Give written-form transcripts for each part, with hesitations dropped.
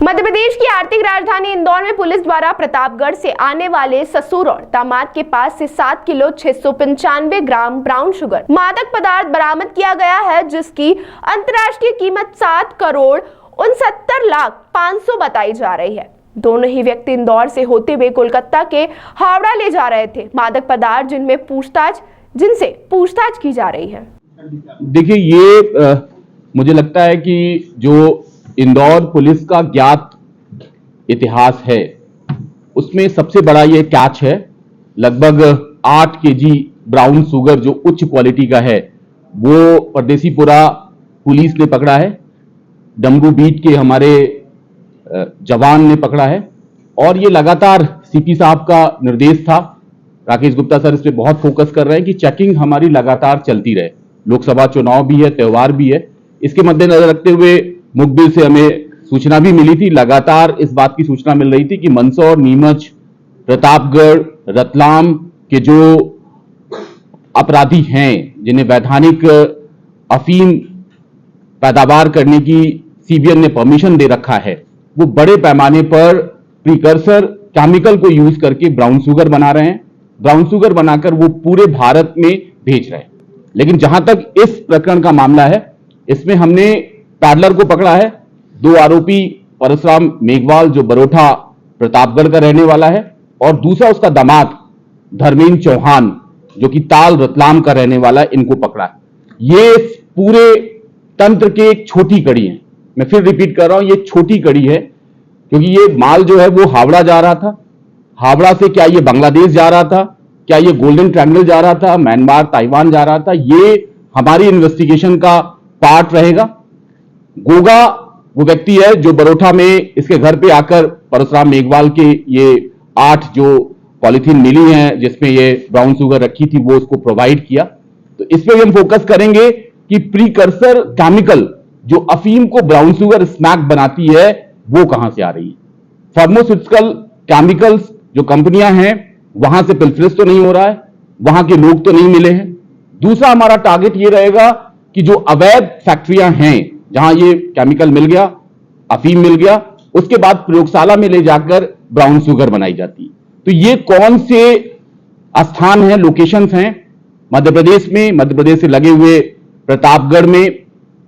मध्य प्रदेश की आर्थिक राजधानी इंदौर में पुलिस द्वारा प्रतापगढ़ से आने वाले ससुर और दामाद के पास से 7 किलो 695 ग्राम ब्राउन शुगर मादक पदार्थ बरामद किया गया है, जिसकी अंतर्राष्ट्रीय कीमत 7 करोड़ 69 लाख 500 बताई जा रही है। दोनों ही व्यक्ति इंदौर से होते हुए कोलकाता के हावड़ा ले जा रहे थे मादक पदार्थ, जिनसे पूछताछ की जा रही है। देखिए, ये मुझे लगता है कि जो इंदौर पुलिस का ज्ञात इतिहास है उसमें सबसे बड़ा ये कैच है। लगभग 8 केजी ब्राउन शुगर जो उच्च क्वालिटी का है वो परदेसीपुरा पुलिस ने पकड़ा है, डमरू बीट के हमारे जवान ने पकड़ा है और ये लगातार सीपी साहब का निर्देश था। राकेश गुप्ता सर इस पे बहुत फोकस कर रहे हैं कि चेकिंग हमारी लगातार चलती रहे। लोकसभा चुनाव भी है, त्यौहार भी है, इसके मद्देनजर रखते हुए मुखबिर से हमें सूचना भी मिली थी। लगातार इस बात की सूचना मिल रही थी कि मंदसौर, नीमच, प्रतापगढ़, रतलाम के जो अपराधी हैं जिन्हें वैधानिक अफीम पैदावार करने की सीबीएन ने परमिशन दे रखा है, वो बड़े पैमाने पर प्रीकर्सर केमिकल को यूज करके ब्राउन शुगर बना रहे हैं। ब्राउन शुगर बनाकर वो पूरे भारत में भेज रहे हैं। लेकिन जहां तक इस प्रकरण का मामला है, इसमें हमने पैडलर को पकड़ा है। 2 आरोपी परशुराम मेघवाल जो बरोठा प्रतापगढ़ का रहने वाला है और दूसरा उसका दामाद धर्मेंद्र चौहान जो कि ताल रतलाम का रहने वाला है, इनको पकड़ा है। ये पूरे तंत्र के एक छोटी कड़ी है। मैं फिर रिपीट कर रहा हूं, ये छोटी कड़ी है क्योंकि ये माल जो है वो हावड़ा जा रहा था। हावड़ा से क्या ये बांग्लादेश जा रहा था, क्या ये गोल्डन ट्रायंगल जा रहा था, म्यांमार, ताइवान जा रहा था, ये हमारी इन्वेस्टिगेशन का पार्ट रहेगा। गोगा वो व्यक्ति है जो बरोठा में इसके घर पे आकर परशुराम मेघवाल के ये 8 जो पॉलिथीन मिली हैं जिसमें ये ब्राउन शुगर रखी थी वो उसको प्रोवाइड किया। तो इस पे भी हम फोकस करेंगे कि प्रीकर्सर केमिकल जो अफीम को ब्राउन शुगर स्मैक बनाती है वो कहां से आ रही है। फार्मास्यूटिकल केमिकल्स जो कंपनियां हैं वहां से पिल्फरेज तो नहीं हो रहा है, वहां के लोग तो नहीं मिले हैं। दूसरा हमारा टारगेट ये रहेगा कि जो अवैध फैक्ट्रियां हैं जहां ये केमिकल मिल गया, अफीम मिल गया, उसके बाद प्रयोगशाला में ले जाकर ब्राउन शुगर बनाई जाती है। तो ये कौन से स्थान हैं, लोकेशंस हैं मध्य प्रदेश में, मध्य प्रदेश से लगे हुए प्रतापगढ़ में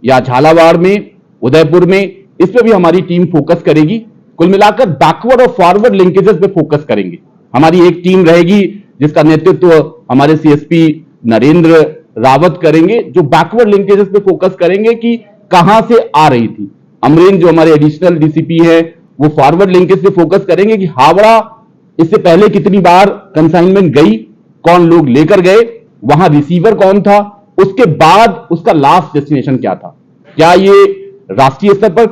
या झालावाड़ में, उदयपुर में, इस पे भी हमारी टीम फोकस करेगी। कुल मिलाकर बैकवर्ड और फॉरवर्ड लिंकेजेस पे फोकस करेंगे। हमारी एक टीम रहेगी जिसका नेतृत्व हमारे सीएसपी नरेंद्र रावत करेंगे, जो बैकवर्ड लिंकेजेस पे फोकस करेंगे कि कहां से आ रही थी। अमरेंद्र जो हमारे एडिशनल डीसीपी है वो फॉरवर्ड लिंकेज पे फोकस करेंगे कि हावड़ा इससे पहले कितनी बार कंसाइनमेंट गई, कौन लोग लेकर गए, वहां रिसीवर कौन था, उसके बाद उसका लास्ट डेस्टिनेशन क्या था, क्या ये राष्ट्रीय स्तर पर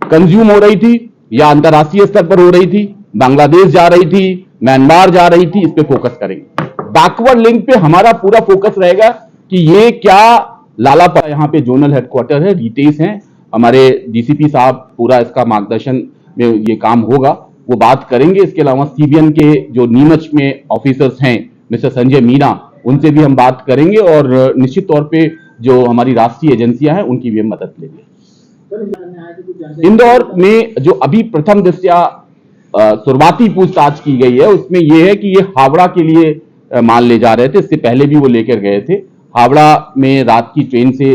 कंज्यूम हो रही थी या अंतरराष्ट्रीय स्तर पर हो रही थी, बांग्लादेश जा रही थी, म्यांमार जा रही थी, इस पे फोकस करेंगे। बैकवर्ड लिंक पे हमारा पूरा फोकस रहेगा कि ये क्या लालापाड़ा यहाँ पे जोनल हेडक्वार्टर है, रितेश हैं, हमारे डीसीपी साहब पूरा इसका मार्गदर्शन में ये काम होगा, वो बात करेंगे। इसके अलावा सीबीएन के जो नीमच में ऑफिसर्स हैं मिस्टर संजय मीना, उनसे भी हम बात करेंगे और निश्चित तौर पे जो हमारी राष्ट्रीय एजेंसियां हैं उनकी भी हम मदद लेंगे। इंदौर में जो अभी प्रथम दृष्टया शुरुआती पूछताछ की गई है उसमें यह है कि ये हावड़ा के लिए माल ले जा रहे थे। इससे पहले भी वो लेकर गए थे। हावड़ा में रात की ट्रेन से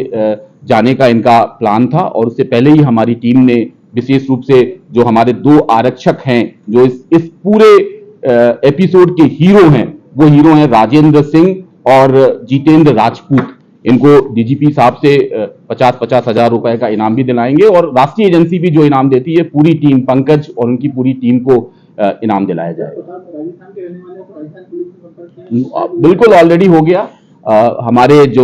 जाने का इनका प्लान था और उससे पहले ही हमारी टीम ने विशेष रूप से जो हमारे 2 आरक्षक हैं जो इस पूरे एपिसोड के हीरो हैं, वो हीरो हैं राजेंद्र सिंह और जितेंद्र राजपूत। इनको डीजीपी साहब से 50-50 हजार रुपए का इनाम भी दिलाएंगे और राष्ट्रीय एजेंसी भी जो इनाम देती है पूरी टीम, पंकज और उनकी पूरी टीम को इनाम दिलाया जाएगा। बिल्कुल ऑलरेडी हो गया। हमारे जो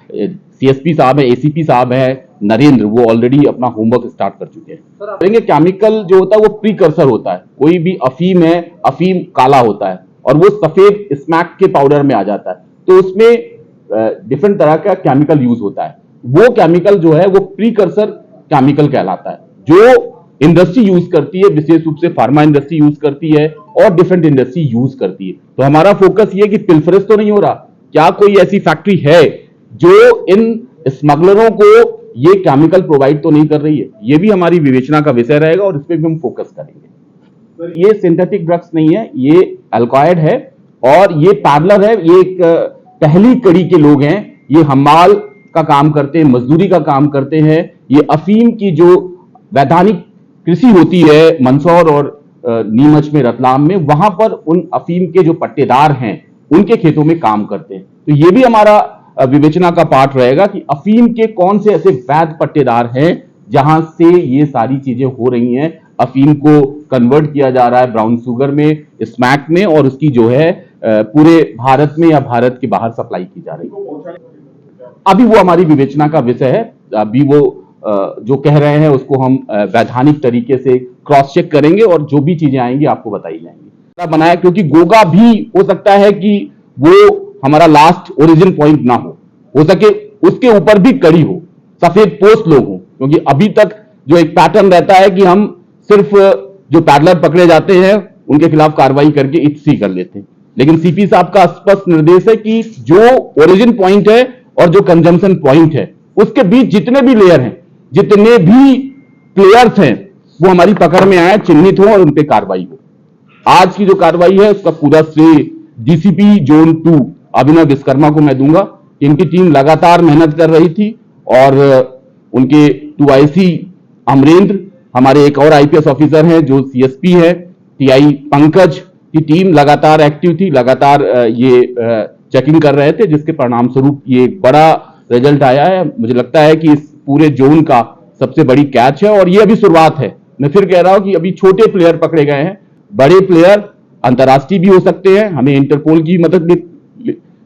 सीएसपी साहब है, एसीपी साहब है नरेंद्र, वो ऑलरेडी अपना होमवर्क स्टार्ट कर चुके हैं। केमिकल जो होता है वो प्रीकर्सर होता है। कोई भी अफीम है, अफीम काला होता है और वो सफेद स्मैक के पाउडर में आ जाता है, तो उसमें डिफरेंट तरह का केमिकल यूज होता है। वो केमिकल जो है वो प्रीकर्सर केमिकल कहलाता है, जो इंडस्ट्री यूज करती है, विशेष रूप से फार्मा इंडस्ट्री यूज करती है और डिफरेंट इंडस्ट्री यूज करती है। तो हमारा फोकस ये कि पिल्फरेज तो नहीं हो रहा, क्या कोई ऐसी फैक्ट्री है जो इन स्मगलरों को ये केमिकल प्रोवाइड तो नहीं कर रही है, ये भी हमारी विवेचना का विषय रहेगा और इस पर भी हम फोकस करेंगे। ये सिंथेटिक ड्रग्स नहीं है, ये अल्कोहल है और ये पैडलर है, ये एक पहली कड़ी के लोग हैं, ये हमाल का काम करते हैं, मजदूरी का काम करते हैं। ये अफीम की जो वैधानिक कृषि होती है मंदसौर और नीमच में, रतलाम में, वहां पर उन अफीम के जो पट्टेदार हैं उनके खेतों में काम करते हैं। तो ये भी हमारा विवेचना का पार्ट रहेगा कि अफीम के कौन से ऐसे वैध पट्टेदार हैं जहां से ये सारी चीजें हो रही हैं, अफीम को कन्वर्ट किया जा रहा है ब्राउन शुगर में, स्मैक में, और उसकी जो है पूरे भारत में या भारत के बाहर सप्लाई की जा रही है। अभी वो हमारी विवेचना का विषय है। अभी वो जो कह रहे हैं उसको हम वैधानिक तरीके से क्रॉस चेक करेंगे और जो भी चीजें आएंगी आपको बताई जाएंगी। बनाया क्योंकि गोगा भी हो सकता है कि वो हमारा लास्ट ओरिजिन पॉइंट ना हो सके उसके ऊपर भी कड़ी हो, सफेद पोस्ट लोग हो, क्योंकि अभी तक जो एक पैटर्न रहता है कि हम सिर्फ जो पैडलर पकड़े जाते हैं उनके खिलाफ कार्रवाई करके इत्सी कर लेते हैं, लेकिन सीपी साहब का स्पष्ट निर्देश है कि जो ओरिजिन पॉइंट है और जो कंजम्पशन पॉइंट है उसके बीच जितने भी लेयर हैं, जितने भी प्लेयर्स हैं, वो हमारी पकड़ में आए, चिन्हित हो और उन पे कार्रवाई हो। आज की जो कार्रवाई है उसका पूरा श्रेय डीसीपी जोन 2 अभिनव विश्वकर्मा को मैं दूंगा। इनकी टीम लगातार मेहनत कर रही थी और उनके 2IC अमरेंद्र, हमारे एक और आईपीएस ऑफिसर हैं जो सीएसपी है, टीआई पंकज की टीम लगातार एक्टिव थी, लगातार ये चेकिंग कर रहे थे, जिसके परिणाम स्वरूप ये बड़ा रिजल्ट आया है। मुझे लगता है कि इस पूरे जोन का सबसे बड़ी कैच है और ये अभी शुरुआत है। मैं फिर कह रहा हूं कि अभी छोटे प्लेयर पकड़े गए हैं, बड़े प्लेयर अंतर्राष्ट्रीय भी हो सकते हैं, हमें इंटरपोल की मदद भी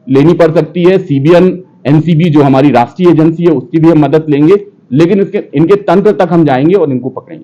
लेनी पड़ सकती है, सीबीएन एनसीबी जो हमारी राष्ट्रीय एजेंसी है उसकी भी हम मदद लेंगे, लेकिन इनके तंत्र तक हम जाएंगे और इनको पकड़ेंगे।